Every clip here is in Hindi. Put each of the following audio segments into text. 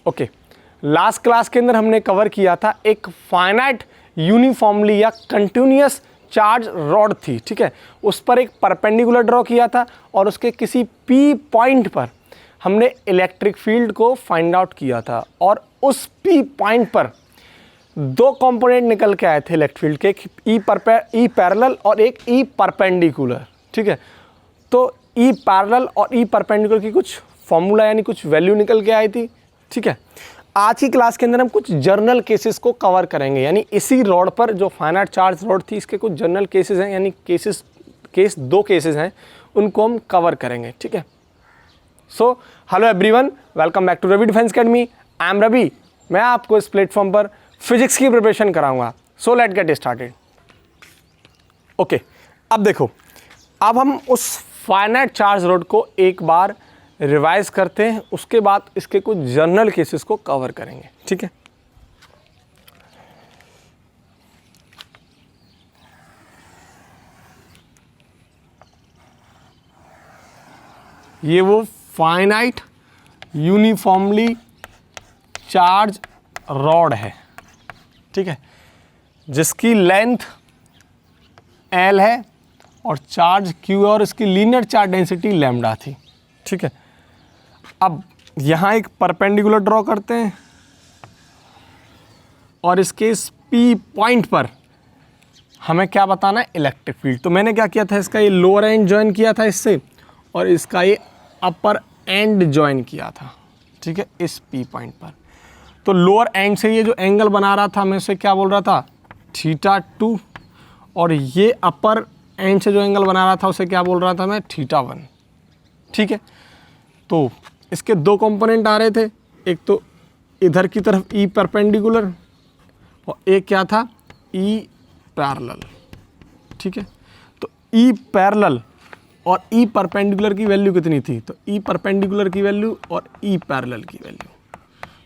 ओके, लास्ट क्लास के अंदर हमने कवर किया था एक फाइनाइट यूनिफॉर्मली या कंटिन्यूअस चार्ज रॉड थी, ठीक है। उस पर एक परपेंडिकुलर ड्रॉ किया था और उसके किसी पी पॉइंट पर हमने इलेक्ट्रिक फील्ड को फाइंड आउट किया था और उस पी पॉइंट पर दो कंपोनेंट निकल के आए थे इलेक्ट्रिक फील्ड के, एक ई पैरेलल और एक ई परपेंडिकुलर, ठीक है। तो ई पैरेलल और ई परपेंडिकुलर की कुछ फॉर्मूला यानी कुछ वैल्यू निकल के आई थी, ठीक है। आज की क्लास के अंदर हम कुछ जर्नल केसेस को कवर करेंगे, यानी इसी रॉड पर जो फाइनाइट चार्ज रॉड थी इसके कुछ जर्नल केसेस हैं, यानी दो केसेस हैं, उनको हम कवर करेंगे, ठीक है। So hello everyone, welcome back to Ravi defence academy. I am Ravi. मैं आपको इस प्लेटफॉर्म पर फिजिक्स की प्रिपरेशन कराऊंगा। So let get started. Okay, अब देखो, अब हम उस फाइनाइट चार्ज रॉड को एक बार रिवाइज करते हैं, उसके बाद इसके कुछ जर्नल केसेस को कवर करेंगे, ठीक है। ये वो फाइनाइट यूनिफॉर्मली चार्ज रॉड है, ठीक है, जिसकी लेंथ L है और चार्ज Q है और इसकी लीनियर चार्ज डेंसिटी लैम्डा थी, ठीक है। अब यहाँ एक परपेंडिकुलर ड्रॉ करते हैं और इसके इस P पॉइंट पर हमें क्या बताना है, इलेक्ट्रिक फील्ड। तो मैंने क्या किया था, इसका ये लोअर एंड ज्वाइन किया था इससे और इसका ये अपर एंड ज्वाइन किया था, ठीक है, इस P पॉइंट पर। तो लोअर एंड से ये जो एंगल बना रहा था मैं उसे क्या बोल रहा था, θ2, और ये अपर एंड से जो एंगल बना रहा था उसे क्या बोल रहा था मैं, θ1, ठीक है। तो इसके दो कंपोनेंट आ रहे थे, एक तो इधर की तरफ ई परपेंडिकुलर और एक क्या था, ई पैरेलल, ठीक है। तो ई पैरेलल और ई परपेंडिकुलर की वैल्यू कितनी थी, तो ई परपेंडिकुलर की वैल्यू और ई पैरेलल की वैल्यू,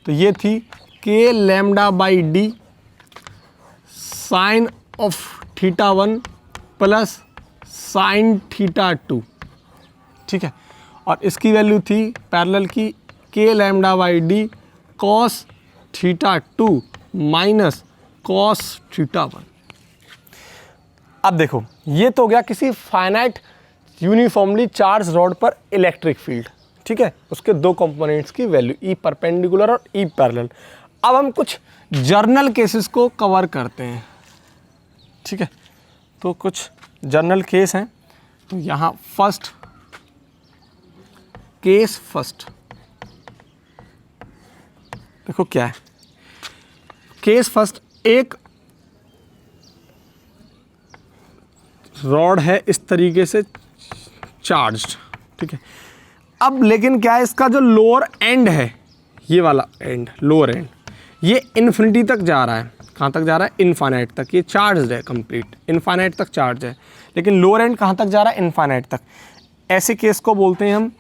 तो ये थी k lambda by d sine of θ1 plus sine θ2, ठीक है। और इसकी वैल्यू थी पैरेलल की k lambda by d cos θ2 minus cos θ1। अब देखो, ये तो हो गया किसी फाइनाइट यूनिफॉर्मली चार्ज रॉड पर इलेक्ट्रिक फील्ड, ठीक है, उसके दो कंपोनेंट्स की वैल्यू ई परपेंडिकुलर और ई पैरेलल। अब हम कुछ जर्नल केसेस को कवर करते हैं, ठीक है। तो कुछ जर्नल केस हैं, तो यहाँ केस फर्स्ट देखो क्या है। केस फर्स्ट, एक रॉड है इस तरीके से चार्ज्ड, ठीक है। अब लेकिन क्या है, इसका जो लोअर एंड है, ये वाला एंड, लोअर एंड, ये इन्फिनिटी तक जा रहा है। कहाँ तक जा रहा है, इनफाइनाइट तक। ये चार्ज है कंप्लीट, इनफाइनाइट तक चार्ज है, लेकिन लोअर एंड कहाँ तक जा रहा है, इनफाइनाइट तक। ऐसे केस को बोलते हैं हम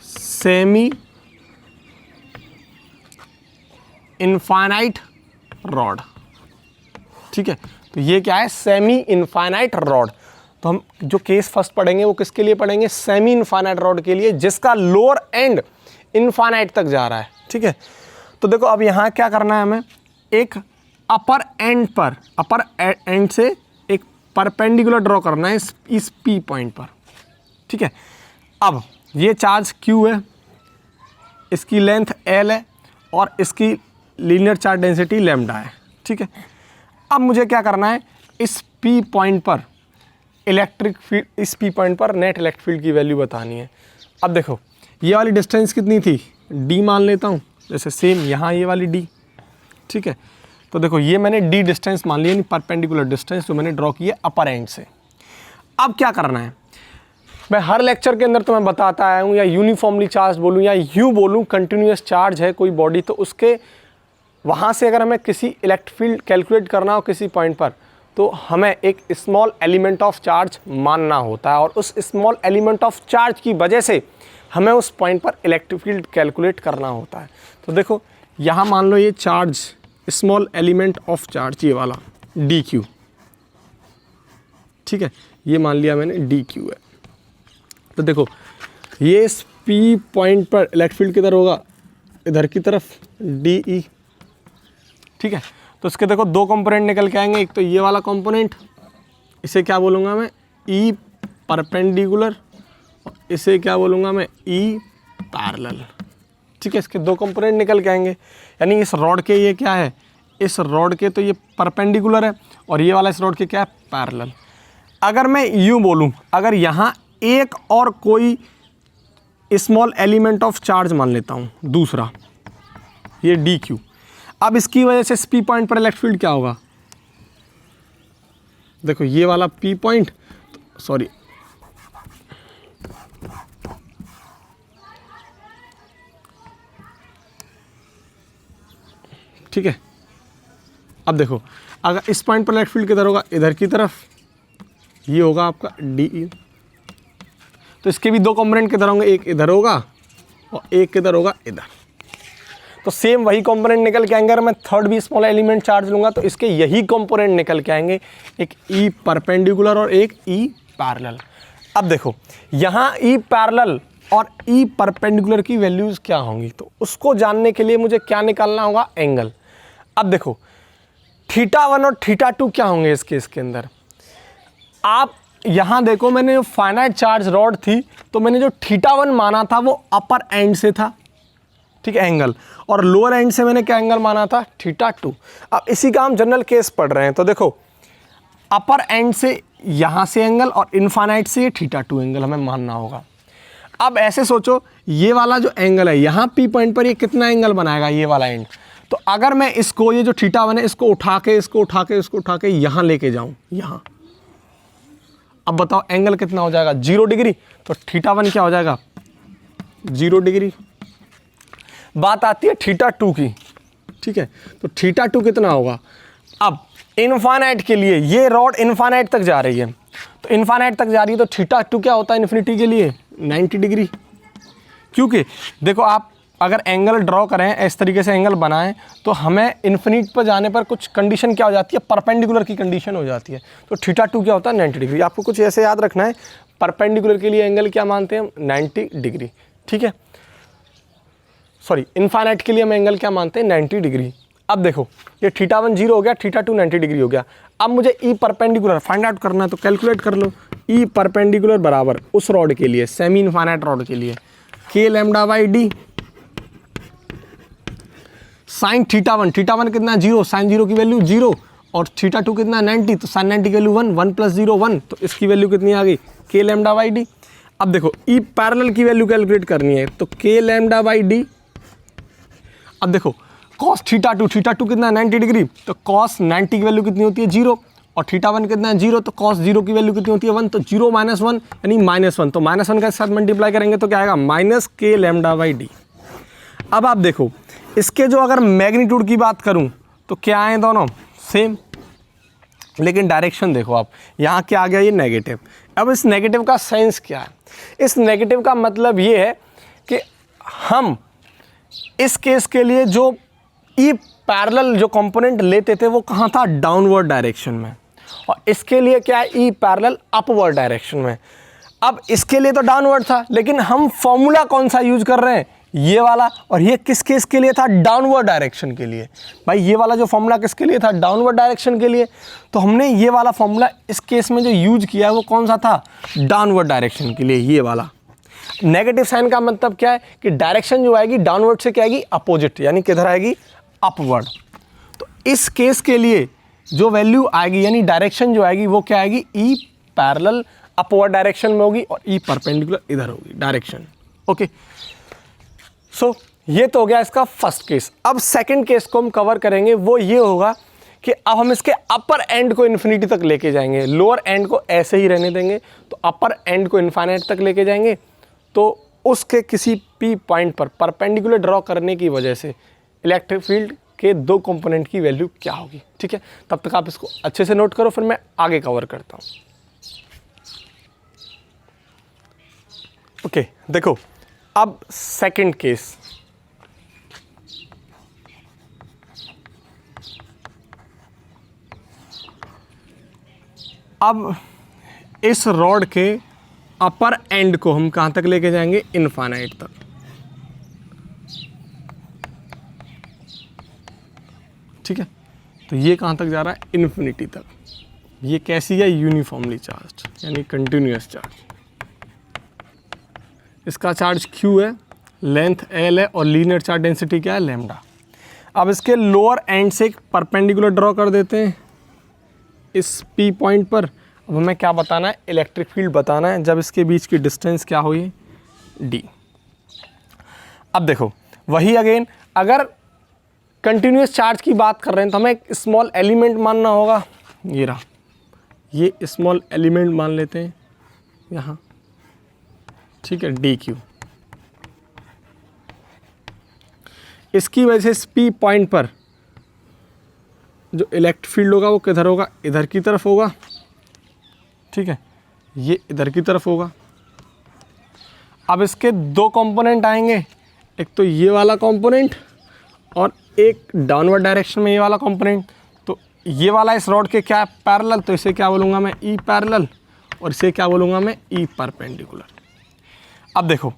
सेमी इनफाइनाइट रॉड, ठीक है। तो ये क्या है, सेमी इनफाइनाइट रॉड। तो हम जो केस फर्स्ट पढ़ेंगे वो किसके लिए पढ़ेंगे, सेमी इनफाइनाइट रॉड के लिए, जिसका लोअर एंड इनफाइनाइट तक जा रहा है, ठीक है। तो देखो, अब यहाँ क्या करना है हमें, एक अपर एंड पर, अपर एंड से एक परपेंडिकुलर ड्रॉ करना है इस P पॉइंट पर, ठीक है। अब ये चार्ज Q है, इसकी लेंथ L है और इसकी लीनियर चार्ज डेंसिटी लैम्डा है, ठीक है। अब मुझे क्या करना है, इस P पॉइंट पर इलेक्ट्रिक फील्ड, इस P पॉइंट पर नेट इलेक्ट्रिक फील्ड की वैल्यू बतानी है। अब देखो, ये वाली डिस्टेंस कितनी थी, D मान लेता हूँ, जैसे सेम यहाँ ये वाली D, ठीक है। तो देखो, ये मैंने D डिस्टेंस मान लिया, यानी परपेंडिकुलर डिस्टेंस जो मैंने ड्रॉ की है अपर एंड से। अब क्या करना है, मैं हर लेक्चर के अंदर तुम्हें बताता आया हूँ, या यूनिफॉर्मली चार्ज बोलूँ या यूँ बोलूँ, कंटिन्यूस चार्ज है कोई बॉडी, तो उसके वहाँ से अगर हमें किसी इलेक्ट्रिक फील्ड कैलकुलेट करना हो किसी पॉइंट पर, तो हमें एक स्मॉल एलिमेंट ऑफ चार्ज मानना होता है, और उस स्मॉल एलिमेंट ऑफ चार्ज की वजह से हमें उस पॉइंट पर इलेक्ट्रिक फील्ड कैलकुलेट करना होता है। तो देखो, यहाँ मान लो ये charge, small element of charge, ये वाला dq, ठीक है, ये मान लिया मैंने dq है। तो देखो, ये इस P पॉइंट पर इलेक्ट्रिक फील्ड किधर होगा, इधर की तरफ डी ई। ठीक है, तो इसके देखो दो कंपोनेंट निकल के आएंगे, एक तो ये वाला कंपोनेंट, इसे क्या बोलूँगा मैं, ई परपेंडिकुलर, इसे क्या बोलूँगा मैं, ई पैरेलल। ठीक है, इसके दो कंपोनेंट निकल के आएंगे, यानी इस रॉड के ये क्या है, इस रॉड के तो ये परपेंडिकुलर है और ये वाला इस रॉड के क्या है, पैरेलल। अगर मैं यूँ बोलूँ, अगर यहाँ एक और कोई स्मॉल एलिमेंट ऑफ चार्ज मान लेता हूँ, दूसरा ये डी क्यू, अब इसकी वजह से इस पी पॉइंट पर इलेक्ट्रिक फील्ड क्या होगा, देखो ये वाला पी पॉइंट, सॉरी ठीक है, अब देखो अगर इस पॉइंट पर इलेक्ट्रिक फील्ड किधर होगा, इधर की तरफ, ये होगा आपका डी ई, तो इसके भी दो कंपोनेंट किधर होंगे, एक इधर होगा और एक किधर होगा, इधर। तो सेम वही कंपोनेंट निकल के आएंगे। अगर मैं थर्ड भी स्मॉल एलिमेंट चार्ज लूँगा तो इसके यही कंपोनेंट निकल के आएंगे, एक ई परपेंडिकुलर और एक ई पैरेलल। अब देखो यहाँ ई पैरेलल और ई परपेंडिकुलर की वैल्यूज़ क्या होंगी, तो उसको जानने के लिए मुझे क्या निकालना होगा, एंगल। अब देखो θ1 और θ2 क्या होंगे इस केस के अंदर। आप यहाँ देखो, मैंने जो फाइनाइट चार्ज रॉड थी तो मैंने जो θ1 माना था वो अपर एंड से था, ठीक है, एंगल, और लोअर एंड से मैंने क्या एंगल माना था, θ2। अब इसी का हम जनरल केस पढ़ रहे हैं, तो देखो अपर एंड से यहाँ से एंगल और इनफाइनाइट से ये θ2 एंगल हमें मानना होगा। अब ऐसे सोचो, ये वाला जो एंगल है यहाँ पी पॉइंट पर ये कितना एंगल बनाएगा, ये वाला एंड। तो अगर मैं इसको, ये जो θ1 है, इसको उठा के इसको उठा के इसको उठा के यहाँ लेके जाऊँ, यहाँ, अब बताओ एंगल कितना हो जाएगा, 0 डिग्री। तो θ1 क्या हो जाएगा, 0 डिग्री। बात आती है θ2 की, ठीक है, तो θ2 कितना होगा। अब इनफाइनाइट के लिए ये रॉड इनफाइनाइट तक जा रही है, तो इनफाइनाइट तक जा रही है, तो θ2 क्या होता है इन्फिनिटी के लिए, 90 डिग्री। क्योंकि देखो आप अगर एंगल ड्रॉ करें, इस तरीके से एंगल बनाएं, तो हमें इन्फिनिट पर जाने पर कुछ कंडीशन क्या हो जाती है, परपेंडिकुलर की कंडीशन हो जाती है। तो θ2 क्या होता है, 90 डिग्री। आपको कुछ ऐसे याद रखना है, परपेंडिकुलर के लिए एंगल क्या मानते हैं, 90 डिग्री। ठीक है, सॉरी, इनफाइनाइट के लिए हम एंगल क्या मानते हैं, 90 डिग्री। अब देखो ये θ1 0 हो गया, θ2 90 डिग्री हो गया। अब मुझे ई परपेंडिकुलर फाइंड आउट करना है, तो कैलकुलेट कर लो। ई परपेंडिकुलर बराबर उस रॉड के लिए, सेमी इनफाइनाइट रॉड के लिए, k lambda by d sine θ1, θ1 कितना 0, साइन 0 की वैल्यू 0, और θ2 कितना 90, तो साइन 90 की वैल्यू 1, 1 + 0 1, तो इसकी वैल्यू कितनी आ गई, k लैम्डा बाई डी। अब देखो ई पैरेलल की वैल्यू कैलकुलेट करनी है, तो k लैम्डा बाई डी। अब देखो cos θ2 कितना 90 डिग्री, तो cos 90 की वैल्यू कितनी होती है 0, और θ1 कितना है 0, तो cos 0 की वैल्यू कितनी होती है 1, तो 0 - 1 यानी -1, तो -1 के साथ मल्टीप्लाई करेंगे तो क्या आएगा, -k लैम्डा बाई डी। अब आप देखो इसके जो अगर मैग्नीट्यूड की बात करूं तो क्या है, दोनों सेम, लेकिन डायरेक्शन देखो आप, यहाँ क्या आ गया, ये नेगेटिव। अब इस नेगेटिव का सेंस क्या है, इस नेगेटिव का मतलब ये है कि हम इस केस के लिए जो ई पैरेलल जो कंपोनेंट लेते थे वो कहाँ था, डाउनवर्ड डायरेक्शन में, और इसके लिए क्या है, ई पैरेलल अपवर्ड डायरेक्शन में। अब इसके लिए तो डाउनवर्ड था, लेकिन हम फॉर्मूला कौन सा यूज कर रहे हैं, ये वाला, और ये किस केस के लिए था, डाउनवर्ड डायरेक्शन के लिए। भाई ये वाला जो फॉर्मूला किसके लिए था, डाउनवर्ड डायरेक्शन के लिए, तो हमने ये वाला फॉर्मूला इस केस में जो यूज किया है वो कौन सा था, डाउनवर्ड डायरेक्शन के लिए, ये वाला। नेगेटिव साइन का मतलब क्या है कि डायरेक्शन जो आएगी डाउनवर्ड से क्या आएगी, अपोजिट, यानी किधर आएगी, अपवर्ड। तो इस केस के लिए जो वैल्यू आएगी यानी डायरेक्शन जो आएगी वो क्या आएगी, ई पैरेलल अपवर्ड डायरेक्शन में होगी, और ई परपेंडिकुलर इधर होगी डायरेक्शन। ओके, सो ये तो हो गया इसका फर्स्ट केस। अब सेकंड केस को हम कवर करेंगे, वो ये होगा कि अब हम इसके अपर एंड को इन्फिनिटी तक लेके जाएंगे, लोअर एंड को ऐसे ही रहने देंगे, तो अपर एंड को इनफाइनाइट तक लेके जाएंगे। तो उसके किसी पी पॉइंट पर परपेंडिकुलर ड्रॉ करने की वजह से इलेक्ट्रिक फील्ड के दो कंपोनेंट की वैल्यू क्या होगी। ठीक है, तब तक आप इसको अच्छे से नोट करो, फिर मैं आगे कवर करता हूँ। ओके, देखो अब सेकंड केस, अब इस रॉड के अपर एंड को हम कहाँ तक लेके जाएंगे, इनफाइनाइट तक। ठीक है, तो ये कहाँ तक जा रहा है, इन्फिनिटी तक। ये कैसी है, यूनिफॉर्मली चार्ज यानी कंटिन्यूस चार्ज। इसका चार्ज Q है, लेंथ L है और लीनियर चार्ज डेंसिटी क्या है, लैम्डा। अब इसके लोअर एंड से एक परपेंडिकुलर ड्रॉ कर देते हैं इस P पॉइंट पर। अब हमें क्या बताना है, इलेक्ट्रिक फील्ड बताना है जब इसके बीच की डिस्टेंस क्या हुई, D। अब देखो वही अगेन, अगर कंटिन्यूस चार्ज की बात कर रहे हैं तो हमें एक स्मॉल एलिमेंट मानना होगा। ये रहा, ये स्मॉल एलिमेंट मान लेते हैं यहाँ, ठीक है, dq। इसकी वजह से इस P पॉइंट पर जो इलेक्ट्रिक फील्ड होगा वो किधर होगा, इधर की तरफ होगा, ठीक है, ये इधर की तरफ होगा। अब इसके दो कंपोनेंट आएंगे, एक तो ये वाला कंपोनेंट और एक डाउनवर्ड डायरेक्शन में ये वाला कंपोनेंट। तो ये वाला इस रॉड के क्या है, पैरेलल, तो इसे क्या बोलूँगा मैं, ई पैरेलल, और इसे क्या बोलूँगा मैं, ई परपेंडिकुलर। अब देखो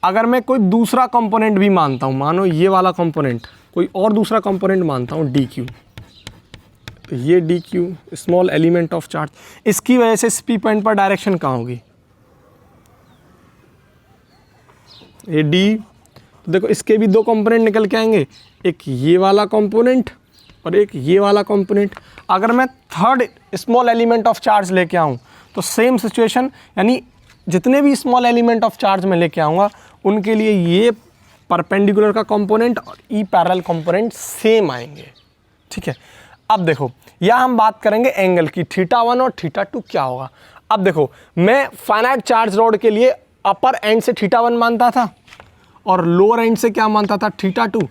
अगर मैं कोई दूसरा कंपोनेंट भी मानता हूँ, मानो ये वाला कंपोनेंट, कोई और दूसरा कंपोनेंट मानता हूँ dq, तो ये dq small element of charge, इसकी वजह से P पॉइंट पर डायरेक्शन कहाँ होगी, ये d। तो देखो इसके भी दो कंपोनेंट निकल के आएंगे, एक ये वाला कंपोनेंट और एक ये वाला कंपोनेंट। अगर मैं third small element of charge लेके आऊँ तो सेम सिचुएशन, यानी जितने भी स्मॉल एलिमेंट ऑफ चार्ज में लेके आऊँगा उनके लिए ये परपेंडिकुलर का कंपोनेंट और ई पैरेलल कंपोनेंट सेम आएंगे, ठीक है। अब देखो यहाँ हम बात करेंगे एंगल की, θ1 और θ2 क्या होगा। अब देखो मैं फाइनाइट चार्ज रॉड के लिए अपर एंड से θ1 मानता था और लोअर एंड से क्या मानता था, θ2।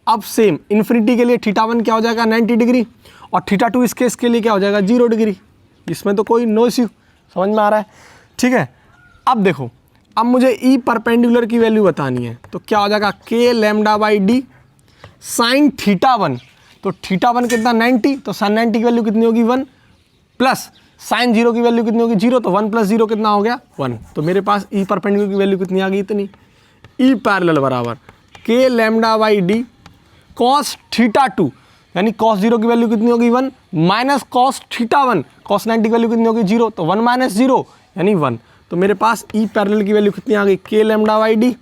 अब सेम इन्फिनिटी के लिए θ1 क्या हो जाएगा, 90 डिग्री, और θ2 इस केस के लिए क्या हो जाएगा, 0 डिग्री। इसमें तो कोई नो इश्यू, समझ में आ रहा है, ठीक है। अब देखो, अब मुझे ई परपेंडिकुलर की वैल्यू बतानी है, तो क्या हो जाएगा, k lambda by d sine θ1। तो θ1 कितना, 90, तो साइन 90 की वैल्यू कितनी होगी, 1, प्लस साइन 0 की वैल्यू कितनी होगी, 0, तो 1 + 0 कितना हो गया, 1। तो मेरे पास ई परपेंडिकुलर की वैल्यू कितनी आ गई, इतनी। ई पैरेलल बराबर k lambda by d cos θ2, यानी कॉस 0 की वैल्यू कितनी होगी, 1, माइनस कॉस θ1, कॉस 90 की वैल्यू कितनी होगी, 0, तो 1 - 0 यानी 1। तो मेरे पास ई पैरेलल की वैल्यू कितनी आ गई, k लैम्डा बाई डी,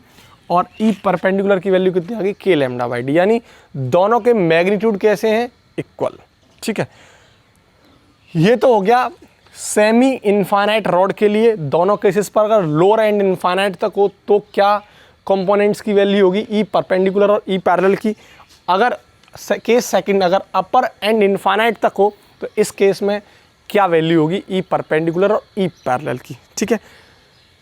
और ई परपेंडिकुलर की वैल्यू कितनी आ गई, k लैम्डा बाई डी, यानी दोनों के मैग्नीट्यूड कैसे हैं, इक्वल, ठीक है। ये तो हो गया सेमी इनफाइनाइट रॉड के लिए। दोनों केसेस पर अगर लोअर एंड इनफाइनाइट तक हो तो क्या कंपोनेंट्स की वैल्यू होगी, ई परपेंडिकुलर और ई पैरेलल की। अगर केस सेकंड, अगर अपर एंड इनफाइनाइट तक हो तो इस केस में क्या वैल्यू होगी, ई परपेंडिकुलर और ई पैरेलल की, ठीक है।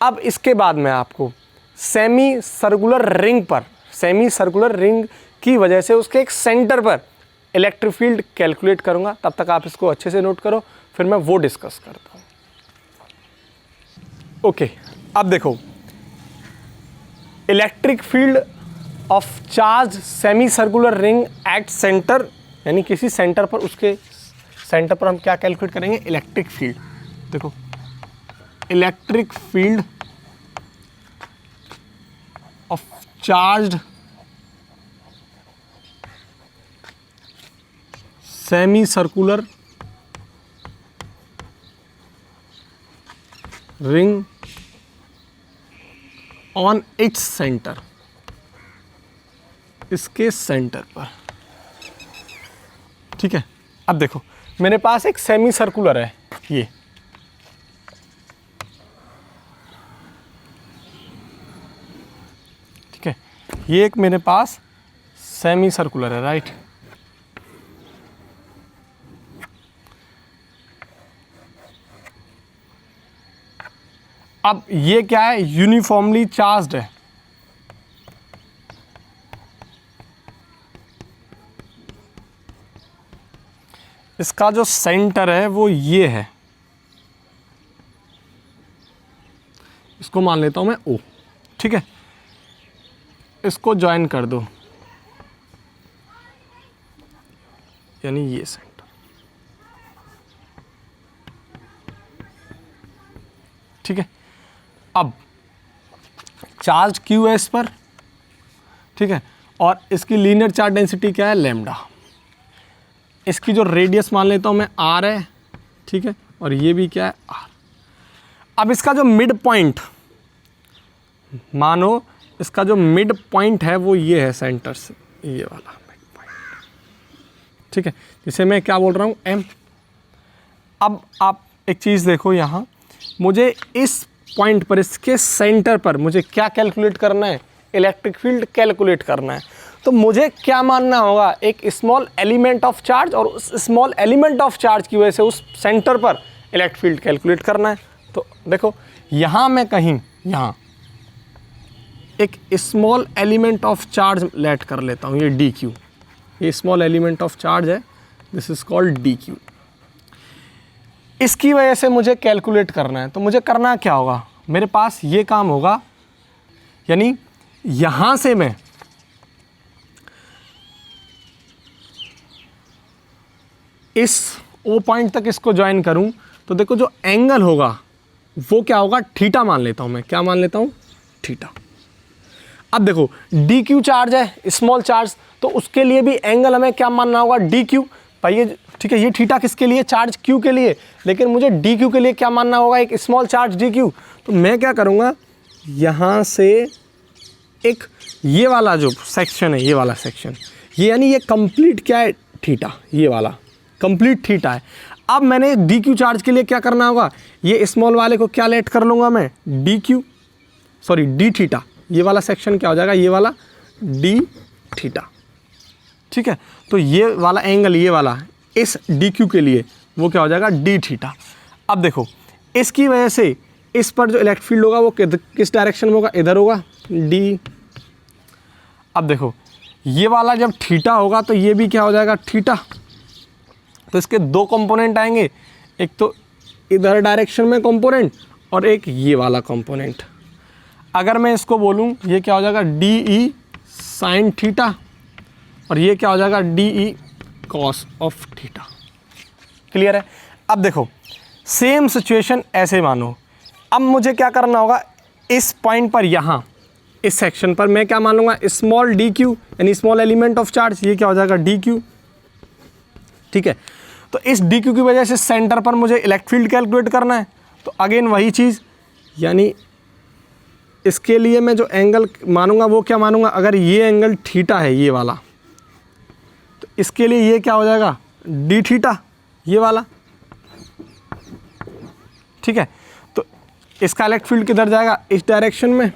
अब इसके बाद मैं आपको सेमी सर्कुलर रिंग पर, सेमी सर्कुलर रिंग की वजह से उसके एक सेंटर पर इलेक्ट्रिक फील्ड कैलकुलेट करूंगा। तब तक आप इसको अच्छे से नोट करो, फिर मैं वो डिस्कस करता हूँ। ओके, अब देखो electric field of charge semi circular ring at centre, यानी किसी सेंटर पर, उसके सेंटर पर हम क्या कैलकुलेट करेंगे, इलेक्ट्रिक फील्ड। देखो electric field of charge semi circular ring on its centre, इसके सेंटर पर, ठीक है। अब देखो मेरे पास एक सेमी सर्कुलर है, ये ठीक है, ये एक मेरे पास सेमी सर्कुलर है, राइट। अब ये क्या है, यूनिफॉर्मली चार्ज्ड है। इसका जो सेंटर है वो ये है, इसको मान लेता हूं मैं O, ठीक है। इसको ज्वाइन कर दो, यानी ये सेंटर, ठीक है। अब चार्ज Q है इस पर, ठीक है, और इसकी लीनियर चार्ज डेंसिटी क्या है, लैम्डा। इसकी जो रेडियस मान लेता हूँ मैं r है, ठीक है, और ये भी क्या है r। अब इसका जो मिड पॉइंट, मानो इसका जो मिड पॉइंट है वो ये है सेंटर से, ये वाला मिड पॉइंट, ठीक है, जिसे मैं क्या बोल रहा हूँ m। अब आप एक चीज़ देखो यहाँ, मुझे इस पॉइंट पर, इसके सेंटर पर मुझे क्या कैलकुलेट करना है, इलेक्ट्रिक फील्ड कैलकुलेट करना है। तो मुझे क्या मानना होगा, एक स्मॉल एलिमेंट ऑफ चार्ज, और उस स्मॉल एलिमेंट ऑफ चार्ज की वजह से उस सेंटर पर इलेक्ट्रिक फील्ड कैलकुलेट करना है। तो देखो यहाँ मैं कहीं यहाँ एक small element of charge let कर लेता हूँ, ये डी क्यू, ये स्मॉल एलिमेंट ऑफ चार्ज है, this is called D Q. इसकी वजह से मुझे कैलकुलेट करना है। तो मुझे करना क्या होगा, मेरे पास ये काम होगा, यानी यहाँ से मैं इस ओ पॉइंट तक इसको ज्वाइन करूँ, तो देखो जो एंगल होगा वो क्या होगा, थीटा मान लेता हूँ मैं, क्या मान लेता हूँ, थीटा। अब देखो डी क्यू चार्ज है, स्मॉल चार्ज, तो उसके लिए भी एंगल हमें क्या मानना होगा, डी क्यू। भाई ये ठीक है, ये थीटा किसके लिए, चार्ज क्यू के लिए, लेकिन मुझे डी क्यू के लिए क्या मानना होगा, एक स्मॉल चार्ज डी क्यू। तो मैं क्या करूँगा, यहाँ से एक ये वाला जो सेक्शन है, ये वाला सेक्शन, ये यानी ये कंप्लीट क्या है, थीटा, ये वाला कंप्लीट थीटा है। अब मैंने डी क्यू चार्ज के लिए क्या करना होगा, ये स्मॉल वाले को क्या लेट कर लूँगा मैं, D Q, sorry D theta, ये वाला सेक्शन क्या हो जाएगा, ये वाला डी थीटा, ठीक है। तो ये वाला एंगल, ये वाला इस डी क्यू के लिए वो क्या हो जाएगा, डी थीटा। अब देखो इसकी वजह से इस पर जो इलेक्ट्रिक फील्ड होगा वो किस डायरेक्शन में होगा, इधर होगा, डी। अब देखो ये वाला जब थीटा होगा तो ये भी क्या हो जाएगा, थीटा। तो इसके दो कंपोनेंट आएंगे, एक तो इधर डायरेक्शन में कंपोनेंट और एक ये वाला कंपोनेंट। अगर मैं इसको बोलूँ, ये क्या हो जाएगा, डी ई साइन थीटा, और ये क्या हो जाएगा, D E cos of theta. Clear है। अब देखो सेम सिचुएशन ऐसे मानो, अब मुझे क्या करना होगा, इस पॉइंट पर, यहाँ इस सेक्शन पर मैं क्या मान लूँगा, स्मॉल डी क्यू, यानी स्मॉल एलिमेंट ऑफ चार्ज, ये क्या हो जाएगा, डी क्यू, ठीक है। तो इस डी क्यू की वजह से सेंटर पर मुझे इलेक्ट्रिक फील्ड कैलकुलेट करना है। तो अगेन वही चीज़, यानी इसके लिए मैं जो एंगल मानूंगा वो क्या मानूंगा, अगर ये एंगल थीटा है, ये वाला, तो इसके लिए ये क्या हो जाएगा, डी थीटा, ये वाला, ठीक है। तो इसका इलेक्ट्रिक फील्ड किधर जाएगा, इस डायरेक्शन में,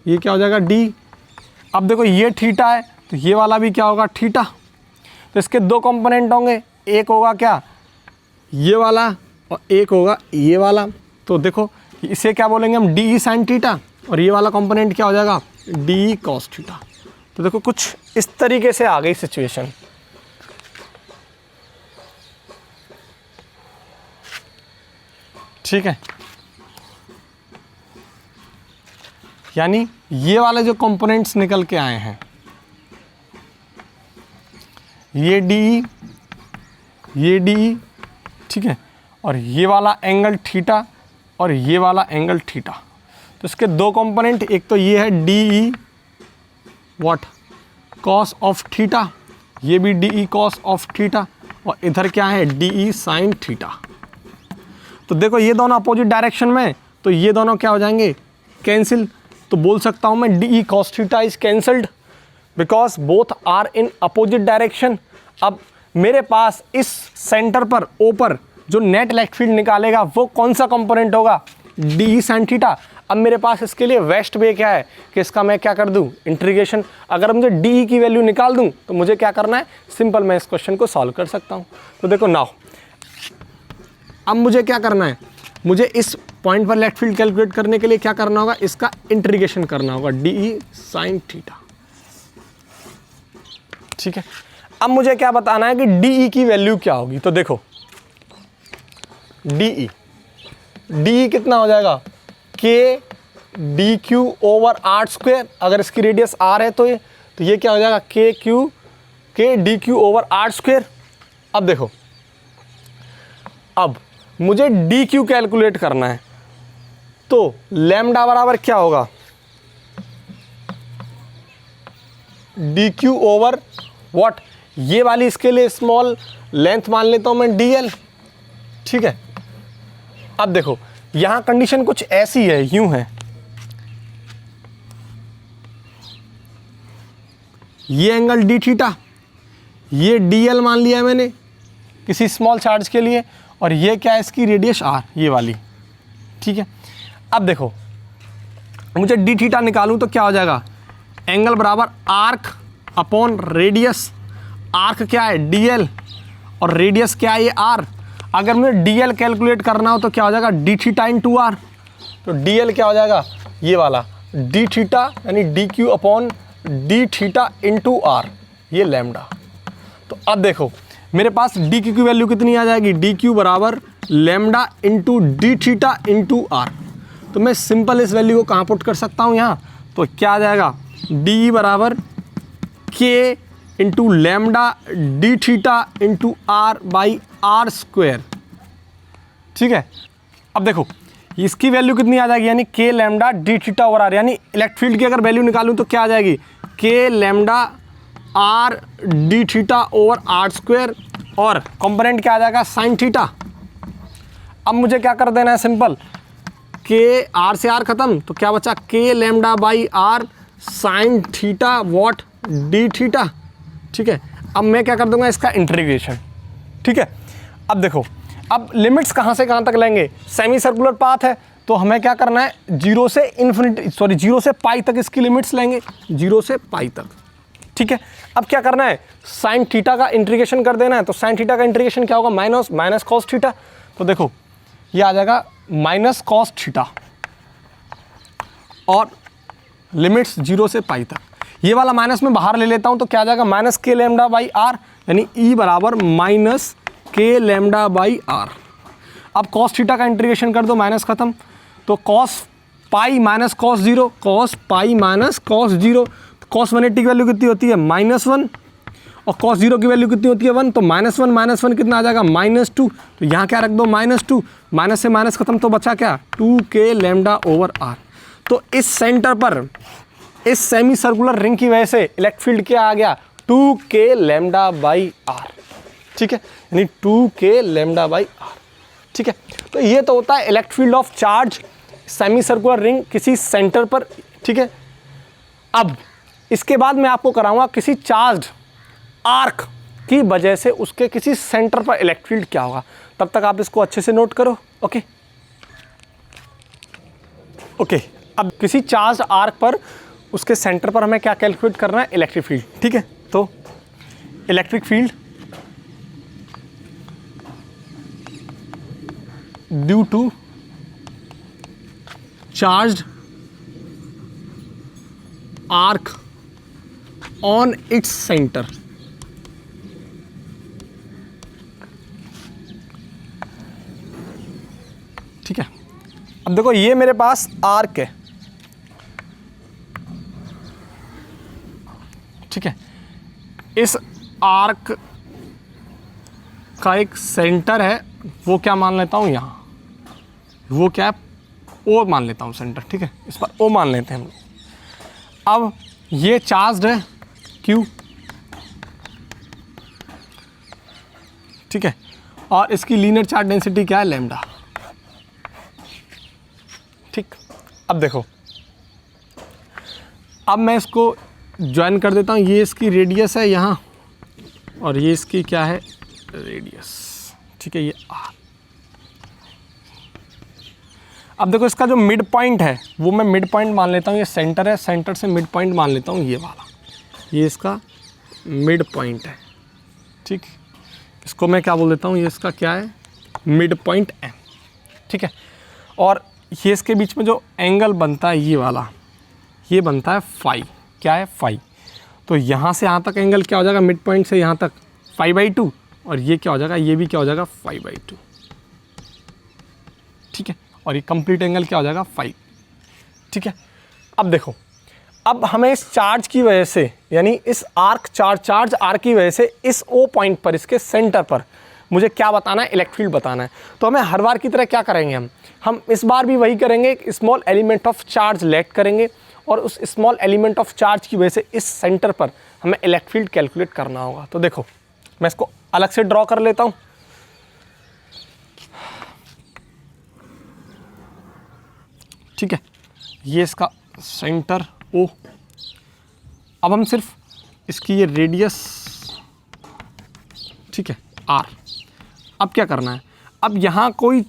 ये क्या हो जाएगा, डी। अब देखो ये थीटा है तो ये वाला भी क्या होगा, थीटा। तो इसके दो कंपोनेंट होंगे, एक होगा क्या, ये वाला, और एक होगा ये वाला। तो देखो इसे क्या बोलेंगे हम, डी ई साइन थीटा, और ये वाला कंपोनेंट क्या हो जाएगा, डी ई कॉस थीटा। तो देखो कुछ इस तरीके से आ गई सिचुएशन। ठीक है, यानी ये वाले जो कंपोनेंट्स निकल के आए हैं, ये डी, ये डी, ठीक है, और ये वाला एंगल थीटा और ये वाला एंगल थीटा। तो इसके दो कंपोनेंट, एक तो ये है D E what, cos of theta, ये भी D E cos of theta, और इधर क्या है, डी ई साइन थीटा। तो देखो ये दोनों अपोजिट डायरेक्शन में, तो ये दोनों क्या हो जाएंगे, कैंसिल। तो बोल सकता हूँ मैं d E cos theta is cancelled because both are in opposite direction. अब मेरे पास इस सेंटर पर, ओ पर, जो नेट इलेक्ट्रिक फील्ड निकालेगा वो कौन सा कंपोनेंट होगा, डी ई साइन थीटा। अब मेरे पास इसके लिए वेस्ट वे क्या है कि इसका मैं क्या कर दूं, इंटीग्रेशन। अगर मुझे डी ई की वैल्यू निकाल दूं तो मुझे क्या करना है, सिंपल मैं इस क्वेश्चन को सॉल्व कर सकता हूं। तो देखो नाउ, अब मुझे क्या करना है, मुझे इस पॉइंट पर इलेक्ट्रिक फील्ड कैलकुलेट करने के लिए क्या करना होगा, इसका इंटीग्रेशन करना होगा, डी ई साइन थीटा। ठीक है, अब मुझे क्या बताना है कि डी ई की वैल्यू क्या होगी। तो देखो डी ई कितना हो जाएगा, k d q over r square. अगर इसकी रेडियस आर है तो ये क्या हो जाएगा, k d q over r square. अब देखो, अब मुझे डी क्यू कैलकुलेट करना है, तो लैम्डा बराबर क्या होगा, डी क्यू ओवर व्हाट, ये वाली इसके लिए स्मॉल लेंथ मान लेता हूँ मैं dl, ठीक है। अब देखो यहाँ कंडीशन कुछ ऐसी है, यूं है, ये एंगल d थीटा, ये dl मान लिया है मैंने किसी स्मॉल चार्ज के लिए, और ये क्या है इसकी रेडियस r, ये वाली, ठीक है। अब देखो मुझे d थीटा निकालूं तो क्या हो जाएगा, एंगल बराबर आर्क अपॉन रेडियस, आर्क क्या है dl और रेडियस क्या है ये r। अगर मुझे dl कैलकुलेट करना हो तो क्या हो जाएगा d थीटा इंटू r, तो dl क्या हो जाएगा ये वाला d थीटा यानी dq upon d theta into r, ये लैम्डा। तो अब देखो मेरे पास dq की वैल्यू कितनी आ जाएगी, dq बराबर lambda into d theta into r। तो मैं सिंपल इस वैल्यू को कहाँ पुट कर सकता हूँ यहाँ, तो क्या आ जाएगा d बराबर k into lambda d theta into r by r square, ठीक है। अब देखो इसकी वैल्यू कितनी आ जाएगी, यानी k lambda d theta over r, यानी इलेक्ट्रिक फील्ड की अगर वैल्यू निकालूं तो क्या आ जाएगी, k lambda r d theta over r square, और कंपोनेंट क्या आ जाएगा साइन थीटा। अब मुझे क्या कर देना है सिंपल, k r से r खत्म, तो क्या बचा k lambda by r sine theta what d theta, ठीक है। अब मैं क्या कर दूंगा इसका इंटीग्रेशन, ठीक है। अब देखो अब लिमिट्स कहाँ से कहाँ तक लेंगे, सेमी सर्कुलर पाथ है तो हमें क्या करना है, 0 से इन्फिनिटी, सॉरी 0 से पाई तक इसकी लिमिट्स लेंगे, 0 से पाई तक, ठीक है। अब क्या करना है, साइन थीटा का इंटीग्रेशन कर देना है, तो साइन थीटा का इंटीग्रेशन क्या होगा, माइनस कॉस थीटा। तो देखो ये आ जाएगा माइनस कॉस थीटा और लिमिट्स 0 से पाई तक। ये वाला माइनस में बाहर ले लेता हूँ तो क्या आ जाएगा माइनस के लैम्डा बाई आर, यानी ई बराबर माइनस के लैम्डा बाई आर। अब कॉस थीटा का इंटीग्रेशन कर दो, माइनस खत्म, तो cos pi minus cos zero, cos pi minus cos zero, cos 180 की वैल्यू कितनी होती है -1, और कॉस जीरो की वैल्यू कितनी होती है 1, तो -1 कितना आ जाएगा -2, तो यहाँ क्या रख दो -2, माइनस से माइनस खत्म, तो बचा क्या 2k लैम्डा ओवर आर। तो इस सेंटर पर इस सेमी सर्कुलर रिंग की वजह से इलेक्ट्रिक फील्ड क्या आ गया 2k लैम्डा बाई आर, ठीक है, यानी 2k लैम्डा बाई आर, ठीक है। तो ये तो होता है electric field of charge semi circular ring किसी सेंटर पर, ठीक है। अब इसके बाद मैं आपको कराऊंगा किसी चार्ज्ड आर्क की वजह से उसके किसी सेंटर पर इलेक्ट्रिक फील्ड क्या होगा, तब तक आप इसको अच्छे से नोट करो, ओके ओके। अब किसी चार्ज्ड आर्क पर उसके सेंटर पर हमें क्या कैलकुलेट करना है, इलेक्ट्रिक फील्ड, ठीक है। तो electric field due to charged arc on its centre, ठीक है। अब देखो ये मेरे पास आर्क है, ठीक है। इस आर्क का एक सेंटर है, वो क्या मान लेता हूँ यहाँ, वो क्या है ओ मान लेता हूँ सेंटर, ठीक है, इस पर ओ मान लेते हैं हम लोग। अब ये चार्ज्ड है Q, ठीक है, और इसकी लीनियर चार्ज डेंसिटी क्या है लैम्डा, ठीक। अब देखो अब मैं इसको ज्वाइन कर देता हूँ, ये इसकी रेडियस है यहाँ और ये इसकी क्या है रेडियस, ठीक है, ये आर। अब देखो इसका जो मिड पॉइंट है वो मैं मिड पॉइंट मान लेता हूँ, ये सेंटर है, सेंटर से मिड पॉइंट मान लेता हूँ ये वाला, ये इसका मिड पॉइंट है, ठीक। इसको मैं क्या बोल देता हूँ, ये इसका क्या है मिड पॉइंट एम, ठीक है। और ये इसके बीच में जो एंगल बनता है ये वाला, ये बनता है फाई, क्या है फाई। तो यहाँ से यहाँ तक एंगल क्या हो जाएगा, मिड पॉइंट से यहाँ तक 5/2, और ये क्या हो जाएगा, ये भी क्या हो जाएगा 5/2, ठीक है। और ये कंप्लीट एंगल क्या हो जाएगा 5, ठीक है। अब देखो अब हमें इस चार्ज की वजह से, यानी इस आर्क चार्ज आर्क की वजह से इस ओ पॉइंट पर, इसके सेंटर पर मुझे क्या बताना है, इलेक्ट्रिक फील्ड बताना है। तो हमें हर बार की तरह क्या करेंगे, हम इस बार भी वही करेंगे, एक स्मॉल एलिमेंट ऑफ चार्ज लेट करेंगे और उस स्मॉल एलिमेंट ऑफ चार्ज की वजह से इस सेंटर पर हमें इलेक्ट्रिक फील्ड कैलकुलेट करना होगा। तो देखो मैं इसको अलग से ड्रॉ कर लेता हूँ। ठीक है, ये इसका सेंटर O। अब हम सिर्फ इसकी ये रेडियस, ठीक है, R। अब क्या करना है, अब यहाँ कोई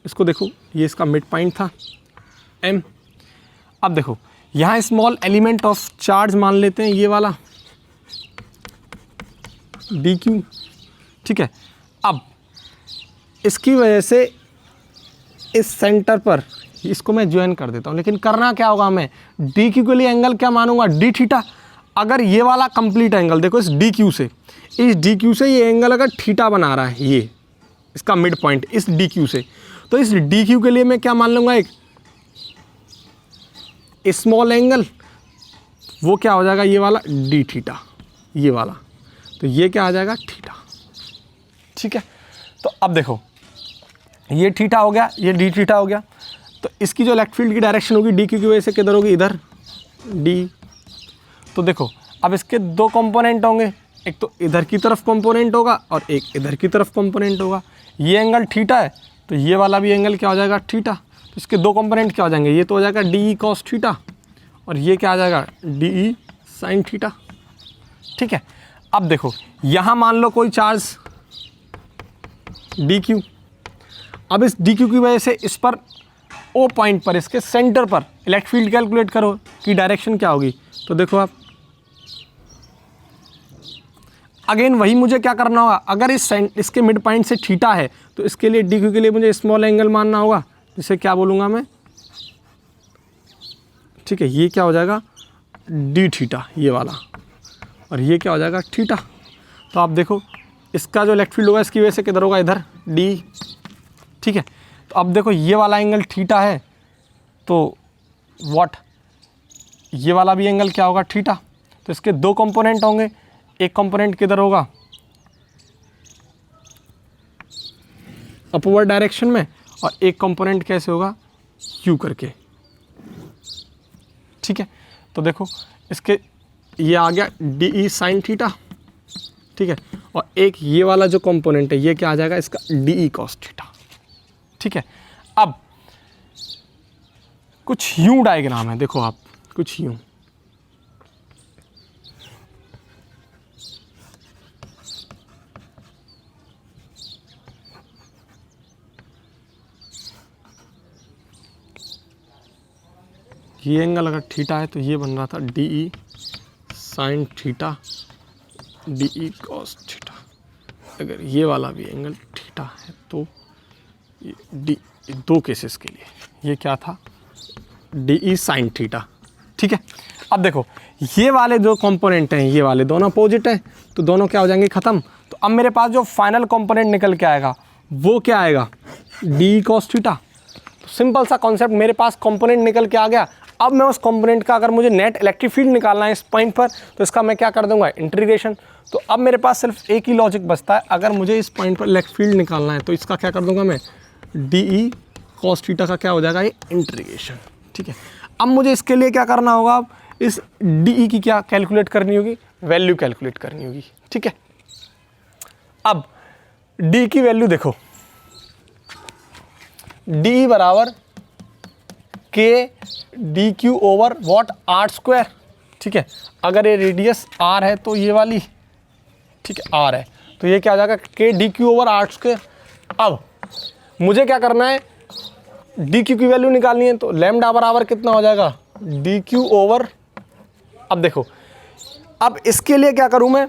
इसको देखो, ये इसका मिड पॉइंट था M। अब देखो यहाँ स्मॉल एलिमेंट ऑफ चार्ज मान लेते हैं ये वाला dq। ठीक है, अब इसकी वजह से इस सेंटर पर इसको मैं ज्वाइन कर देता हूँ, लेकिन करना क्या होगा, मैं dq के लिए एंगल क्या मानूंगा, d थीटा। अगर ये वाला कंप्लीट एंगल देखो इस dq से ये एंगल अगर थीटा बना रहा है, ये इसका मिड पॉइंट इस dq से, तो इस dq के लिए मैं क्या मान लूँगा, एक स्मॉल एंगल, वो क्या हो जाएगा, ये वाला d थीटा, ये वाला, तो ये क्या आ जाएगा, थीटा। ठीक है, तो अब देखो ये थीटा हो गया, ये d थीटा हो गया, तो इसकी जो इलेक्ट्रिक फील्ड की डायरेक्शन होगी dq की वजह से किधर होगी, इधर d। तो देखो अब इसके दो कंपोनेंट होंगे, एक तो इधर की तरफ कंपोनेंट होगा और एक इधर की तरफ कंपोनेंट होगा। ये एंगल थीटा है तो ये वाला भी एंगल क्या हो जाएगा, थीटा। तो इसके दो कंपोनेंट क्या हो जाएंगे, ये तो हो जाएगा डी कॉस थीटा और ये क्या आ जाएगा, डी साइन थीटा। ठीक है, अब देखो यहाँ मान लो कोई चार्ज डी क्यू। अब इस डी क्यू की वजह से इस पर ओ पॉइंट पर, इसके सेंटर पर इलेक्ट्रिक फील्ड कैलकुलेट करो कि डायरेक्शन क्या होगी। तो देखो आप अगेन वही मुझे क्या करना होगा, अगर इसके मिड पॉइंट से थीटा है तो इसके लिए डी क्यू के लिए मुझे स्मॉल एंगल मानना होगा, जिसे क्या बोलूँगा मैं, ठीक है, ये क्या हो जाएगा, डी थीटा ये वाला, और ये क्या हो जाएगा, थीटा। तो आप देखो इसका जो इलेक्ट्रिक फील्ड होगा इसकी वजह से किधर होगा, इधर डी। ठीक है, तो अब देखो ये वाला एंगल थीटा है तो व्हाट, ये वाला भी एंगल क्या होगा, थीटा। तो इसके दो कंपोनेंट होंगे, एक कंपोनेंट किधर होगा, अपवर्ड डायरेक्शन में, और एक कंपोनेंट कैसे होगा, यू करके। ठीक है, तो देखो इसके ये आ गया डी ई साइन थीटा। ठीक है, और एक ये वाला जो कंपोनेंट है ये क्या आ जाएगा, इसका डी ई कॉस थीटा। ठीक है, अब कुछ यूं डायग्राम है, देखो आप कुछ यूं, ये एंगल अगर थीटा है तो ये बन रहा था D E sine theta, D E cos theta. अगर ये वाला भी एंगल थीटा है तो ये डी, दो केसेस के लिए ये क्या था, डी ई साइन थीटा। ठीक है, अब देखो ये वाले जो कंपोनेंट हैं ये वाले दोनों अपोजिट हैं तो दोनों क्या हो जाएंगे, ख़त्म। तो अब मेरे पास जो फाइनल कंपोनेंट निकल के आएगा वो क्या आएगा, डी कॉस थीटा। तो सिंपल सा कॉन्सेप्ट, मेरे पास कंपोनेंट निकल के आ गया। अब मैं उस कंपोनेंट का अगर मुझे नेट इलेक्ट्रिक फील्ड निकालना है इस पॉइंट पर तो इसका मैं क्या कर दूंगा, इंटीग्रेशन। तो अब मेरे पास सिर्फ एक ही लॉजिक बचता है, अगर मुझे इस पॉइंट पर इलेक्ट्रिक फील्ड निकालना है तो इसका क्या कर दूंगा मैं, डी ई कॉस थीटा का क्या हो जाएगा, ये इंटीग्रेशन। ठीक है, अब मुझे इसके लिए क्या करना होगा, अब इस डी ई की क्या कैलकुलेट करनी होगी, वैल्यू कैलकुलेट करनी होगी। ठीक है, अब डी की वैल्यू देखो, डी बराबर k d q over what, r square. ठीक है, अगर ये रेडियस आर है तो ये वाली, ठीक है, आर है तो ये क्या आ जाएगा, k d q over r square. अब मुझे क्या करना है, डी क्यू की वैल्यू निकालनी है तो लैम्डा बराबर कितना हो जाएगा, डी क्यू ओवर। अब देखो अब इसके लिए क्या करूँ मैं,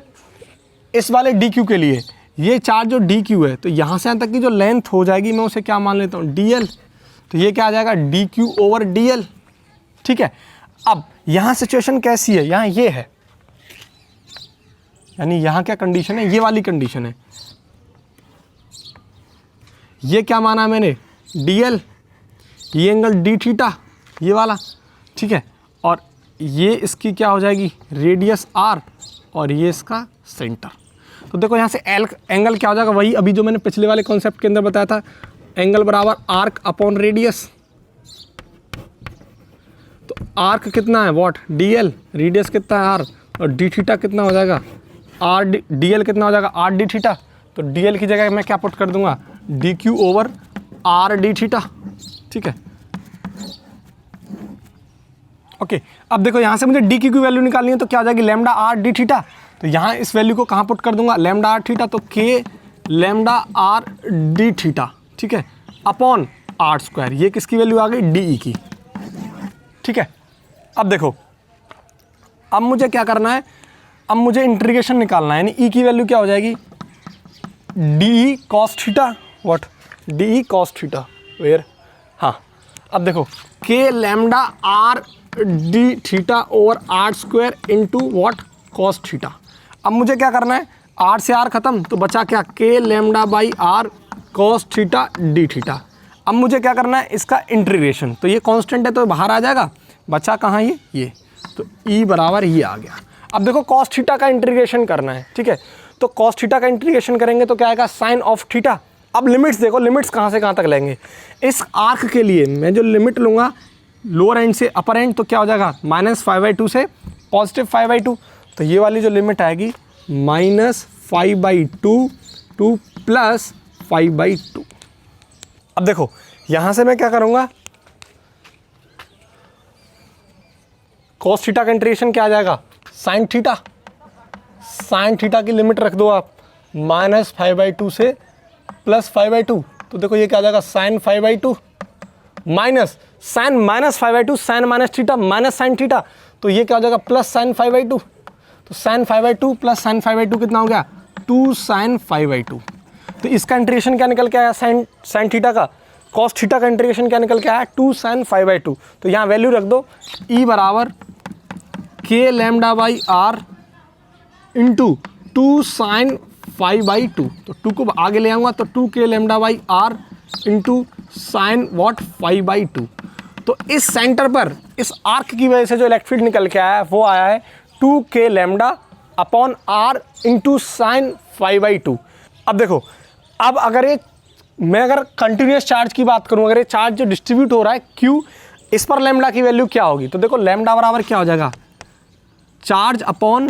इस वाले डी क्यू के लिए ये चार्ज जो डी क्यू है तो यहाँ से यहाँ तक की जो लेंथ हो जाएगी मैं उसे क्या मान लेता हूँ, डी एल। तो ये क्या आ जाएगा, D q over D L. ठीक है, अब यहाँ सिचुएशन कैसी है, यहाँ ये है, यानी यहाँ क्या कंडीशन है, ये वाली कंडीशन है। ये क्या माना मैंने, डी एल, ये एंगल डी थीटा ये वाला। ठीक है, और ये इसकी क्या हो जाएगी, रेडियस आर, और ये इसका सेंटर। तो देखो यहाँ से एल एंगल क्या हो जाएगा, वही अभी जो मैंने पिछले वाले कॉन्सेप्ट के अंदर बताया था, एंगल बराबर आर्क अपॉन रेडियस। तो आर्क कितना है वॉट डी एल, रेडियस कितना है आर, और डी थीटा कितना हो जाएगा आर डी एल कितना हो जाएगा आर डी थीटा। तो डी एल की जगह मैं क्या पुट कर दूंगा D q over are d theta. ठीक है ओके। अब देखो यहाँ से मुझे डी क्यू की वैल्यू निकालनी है तो क्या हो जाएगी लैम्डा आर डी थीटा। तो यहाँ इस वैल्यू को कहाँ पुट कर दूंगा लैम्डा आर थीटा, तो के लैम्डा आर डी थीटा। ठीक है अपॉन आर स्क्वायर, ये किसकी वैल्यू आ गई डी ई की। ठीक है अब देखो अब मुझे क्या करना है, अब मुझे इंटीग्रेशन निकालना है, यानी ई की वैल्यू क्या हो जाएगी d E cos theta, what d E cos theta where. हाँ अब देखो k lambda r d theta over r square into what cos theta. अब मुझे क्या करना है आर से आर खत्म तो बचा क्या k lambda by r cos theta d theta. अब मुझे क्या करना है इसका इंटीग्रेशन, तो ये कांस्टेंट है तो बाहर आ जाएगा, बचा कहाँ ये तो ई बराबर ये आ गया। अब देखो कॉस थीटा का इंटीग्रेशन करना है। ठीक है तो कॉस थीटा का इंटीग्रेशन करेंगे तो क्या आएगा साइन ऑफ थीटा। अब लिमिट्स देखो, लिमिट्स कहाँ से कहाँ तक लेंगे, इस आर्क के लिए मैं जो लिमिट लूँगा लोअर एंड से अपर एंड तो क्या हो जाएगा -5/2 से +5/2। तो ये वाली जो लिमिट आएगी -5/2 टू +5/2। अब देखो यहाँ से मैं क्या करूँगा कॉस थीटा का इंटीग्रेशन क्या आ जाएगा साइन थीटा, साइन थीटा की लिमिट रख दो आप -5/2 से +5/2। तो देखो ये क्या आ जाएगा sine 5/2 minus sine -5/2 sine minus theta minus sine theta, तो ये क्या हो जाएगा प्लस साइन 5/2। तो साइन 5/2 प्लस साइन 5/2 कितना हो गया 2 साइन 5/2। तो इसका इंटीग्रेशन क्या निकल के आया साइन थीटा का, कॉस थीटा का इंटीग्रेशन क्या निकल के आया 2 साइन 5/2। तो यहाँ वैल्यू रख दो ई बराबर k lambda by r into 2 sine 5/2। तो 2 को आगे ले आऊँगा तो 2 k lambda by r into sine what 5/2। तो इस सेंटर पर इस आर्क की वजह से जो इलेक्ट्रिक फील्ड निकल के आया है वो आया है 2 k lambda upon r into sine 5/2। अब देखो अब अगर ये मैं अगर कंटिन्यूस चार्ज की बात करूं, अगर ये चार्ज जो डिस्ट्रीब्यूट हो रहा है क्यू, इस पर लैम्डा की वैल्यू क्या होगी, तो देखो लैम्डा बराबर क्या हो जाएगा charge upon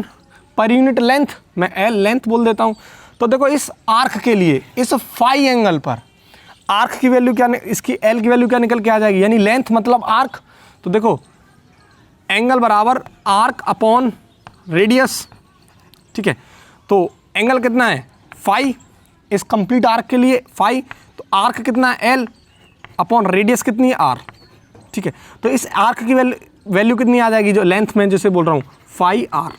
per unit length, मैं एल लेंथ बोल देता हूँ। तो देखो इस आर्क के लिए इस फाई एंगल पर आर्क की वैल्यू क्या, इसकी एल की वैल्यू क्या निकल के आ जाएगी, यानी लेंथ मतलब आर्क। तो देखो एंगल बराबर आर्क अपॉन रेडियस। ठीक है तो एंगल कितना है फाई इस कंप्लीट आर्क के लिए फाई, तो आर्क कितना है एल अपॉन रेडियस कितनी है आर। ठीक है तो इस आर्क की वैल्यू कितनी आ जाएगी, जो लेंथ में जैसे बोल रहा हूँ फाई आर।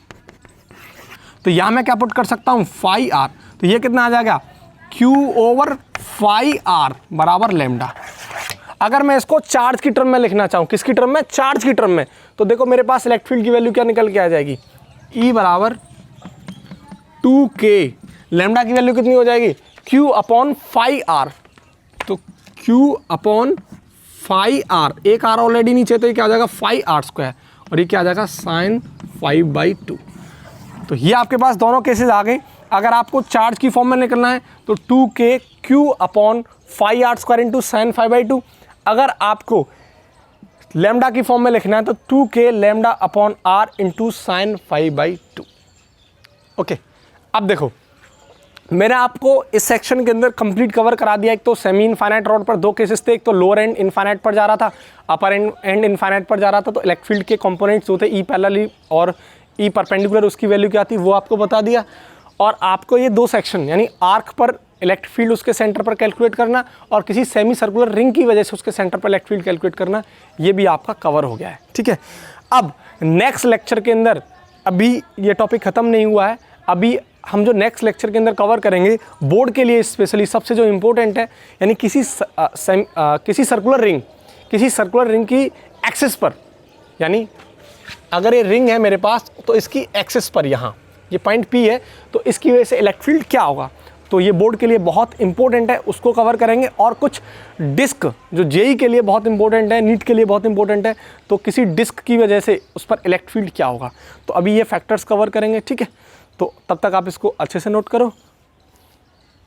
तो यहाँ मैं क्या पुट कर सकता हूँ फाई आर, तो ये कितना आ जाएगा Q ओवर फाई आर बराबर लैम्डा। अगर मैं इसको चार्ज की टर्म में लिखना चाहूँ, किसकी टर्म में चार्ज की टर्म में, तो देखो मेरे पास इलेक्ट्रिक फील्ड की वैल्यू क्या निकल के आ जाएगी E बराबर 2K, लैम्डा की वैल्यू कितनी हो जाएगी Q अपॉन फाई आर। तो Q अपॉन फाई आर, एक आर ऑलरेडी नीचे, तो ये क्या आ जाएगा फाई आर स्क्वायर, और ये क्या आ जाएगा साइन 5/2। तो ये आपके पास दोनों केसेस आ गए। अगर आपको चार्ज की फॉर्म में निकलना है तो 2K Q upon phi r square into sine 5/2। अगर आपको लैम्डा की फॉर्म में लिखना है तो 2K lambda upon r into sine 5/2। Okay अब देखो मैंने आपको इस सेक्शन के अंदर कंप्लीट कवर करा दिया। एक तो सेमी इनफाइनाइट रॉड पर दो केसेस थे, एक तो लोअर एंड इनफाइनाइट पर जा रहा था, अपर एंड इनफाइनाइट पर जा रहा था। तो इलेक्ट्रिक फील्ड के कंपोनेंट्स जो थे ई पैरेलल और ई परपेंडिकुलर, उसकी वैल्यू क्या थी वो आपको बता दिया। और आपको ये दो सेक्शन यानी आर्क पर इलेक्ट्रिक फील्ड उसके सेंटर पर कैलकुलेट करना और किसी सेमी सर्कुलर रिंग की वजह से उसके सेंटर पर इलेक्ट्रिक फील्ड कैलकुलेट करना, ये भी आपका कवर हो गया है। ठीक है अब नेक्स्ट लेक्चर के अंदर, अभी ये टॉपिक ख़त्म नहीं हुआ है, अभी हम जो नेक्स्ट लेक्चर के अंदर कवर करेंगे बोर्ड के लिए स्पेशली सबसे जो इम्पोर्टेंट है, यानी किसी सर्कुलर रिंग की एक्सिस पर, यानी अगर ये रिंग है मेरे पास तो इसकी एक्सिस पर यहाँ ये पॉइंट P है, तो इसकी वजह से इलेक्ट्रिक फील्ड क्या होगा, तो ये बोर्ड के लिए बहुत इंपॉर्टेंट है, उसको कवर करेंगे। और कुछ डिस्क जो जेई के लिए बहुत इंपॉर्टेंट है, नीट के लिए बहुत इंपॉर्टेंट है, तो किसी डिस्क की वजह से उस पर इलेक्ट्रिक फील्ड क्या होगा, तो अभी ये फैक्टर्स कवर करेंगे। ठीक है तो तब तक आप इसको अच्छे से नोट करो।